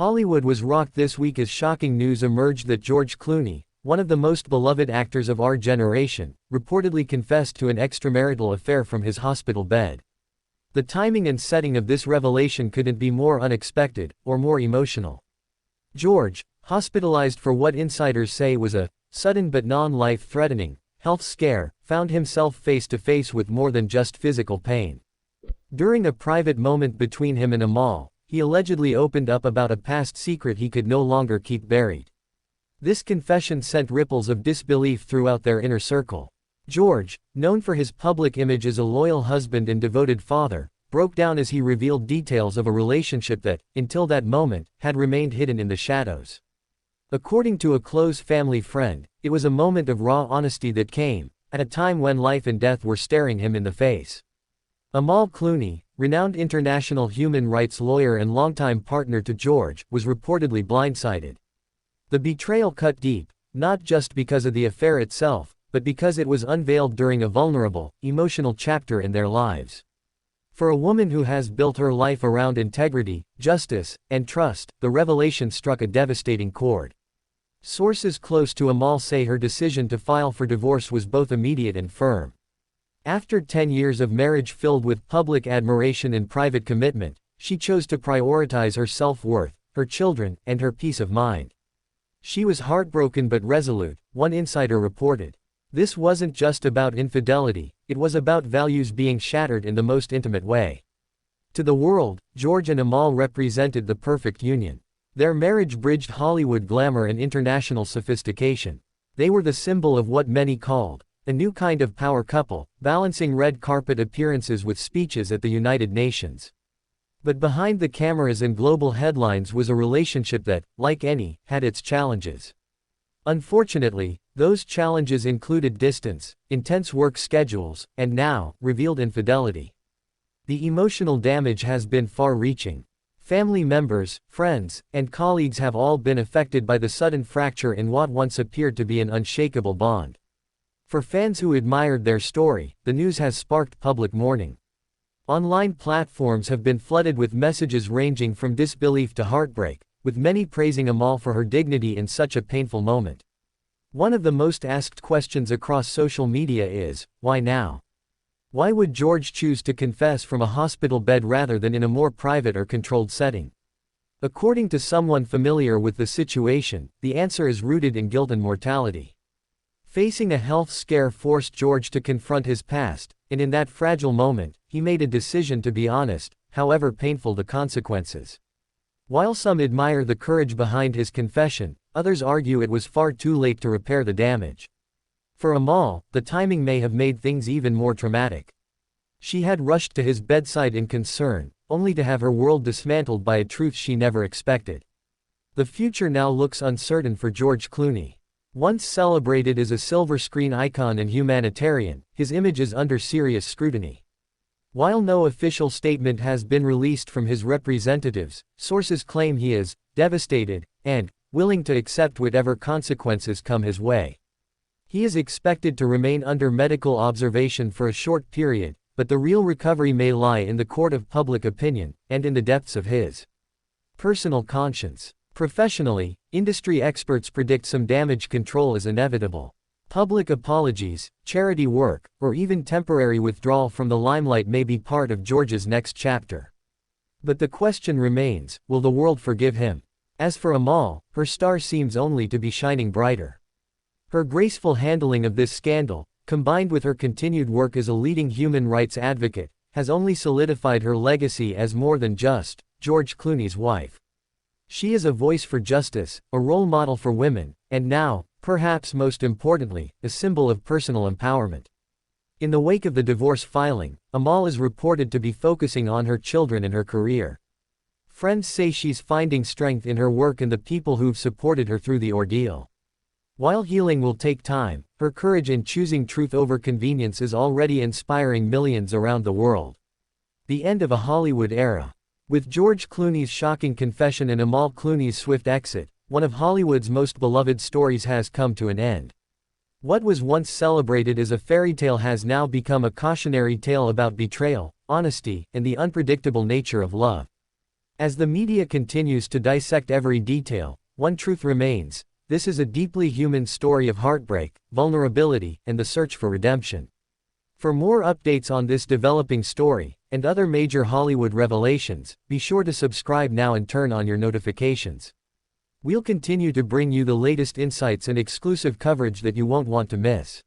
Hollywood was rocked this week as shocking news emerged that George Clooney, one of the most beloved actors of our generation, reportedly confessed to an extramarital affair from his hospital bed. The timing and setting of this revelation couldn't be more unexpected, or more emotional. George, hospitalized for what insiders say was a sudden but non-life-threatening health scare, found himself face to face with more than just physical pain. During a private moment between him and Amal, he allegedly opened up about a past secret he could no longer keep buried. This confession sent ripples of disbelief throughout their inner circle. George, known for his public image as a loyal husband and devoted father, broke down as he revealed details of a relationship that, until that moment, had remained hidden in the shadows. According to a close family friend, it was a moment of raw honesty that came at a time when life and death were staring him in the face. Amal Clooney, renowned international human rights lawyer and longtime partner to George, was reportedly blindsided. The betrayal cut deep, not just because of the affair itself, but because it was unveiled during a vulnerable, emotional chapter in their lives. For a woman who has built her life around integrity, justice, and trust, the revelation struck a devastating chord. Sources close to Amal say her decision to file for divorce was both immediate and firm. After 10 years of marriage filled with public admiration and private commitment, she chose to prioritize her self-worth, her children, and her peace of mind. She was heartbroken but resolute, one insider reported. This wasn't just about infidelity, it was about values being shattered in the most intimate way. To the world, George and Amal represented the perfect union. Their marriage bridged Hollywood glamour and international sophistication. They were the symbol of what many called a new kind of power couple, balancing red carpet appearances with speeches at the United Nations. But behind the cameras and global headlines was a relationship that, like any, had its challenges. Unfortunately, those challenges included distance, intense work schedules, and now, revealed infidelity. The emotional damage has been far-reaching. Family members, friends, and colleagues have all been affected by the sudden fracture in what once appeared to be an unshakable bond. For fans who admired their story, the news has sparked public mourning. Online platforms have been flooded with messages ranging from disbelief to heartbreak, with many praising Amal for her dignity in such a painful moment. One of the most asked questions across social media is, why now? Why would George choose to confess from a hospital bed rather than in a more private or controlled setting? According to someone familiar with the situation, the answer is rooted in guilt and mortality. Facing a health scare forced George to confront his past, and in that fragile moment, he made a decision to be honest, however painful the consequences. While some admire the courage behind his confession, others argue it was far too late to repair the damage. For Amal, the timing may have made things even more traumatic. She had rushed to his bedside in concern, only to have her world dismantled by a truth she never expected. The future now looks uncertain for George Clooney. Once celebrated as a silver screen icon and humanitarian, his image is under serious scrutiny. While no official statement has been released from his representatives, sources claim he is devastated and willing to accept whatever consequences come his way. He is expected to remain under medical observation for a short period, but the real recovery may lie in the court of public opinion, and in the depths of his personal conscience. Professionally, industry experts predict some damage control is inevitable. Public apologies, charity work, or even temporary withdrawal from the limelight may be part of George's next chapter. But the question remains, will the world forgive him? As for Amal, her star seems only to be shining brighter. Her graceful handling of this scandal, combined with her continued work as a leading human rights advocate, has only solidified her legacy as more than just George Clooney's wife. She is a voice for justice, a role model for women, and now, perhaps most importantly, a symbol of personal empowerment. In the wake of the divorce filing, Amal is reported to be focusing on her children and her career. Friends say she's finding strength in her work and the people who've supported her through the ordeal. While healing will take time, her courage in choosing truth over convenience is already inspiring millions around the world. The end of a Hollywood era. With George Clooney's shocking confession and Amal Clooney's swift exit, one of Hollywood's most beloved stories has come to an end. What was once celebrated as a fairy tale has now become a cautionary tale about betrayal, honesty, and the unpredictable nature of love. As the media continues to dissect every detail, one truth remains: this is a deeply human story of heartbreak, vulnerability, and the search for redemption. For more updates on this developing story, and other major Hollywood revelations, be sure to subscribe now and turn on your notifications. We'll continue to bring you the latest insights and exclusive coverage that you won't want to miss.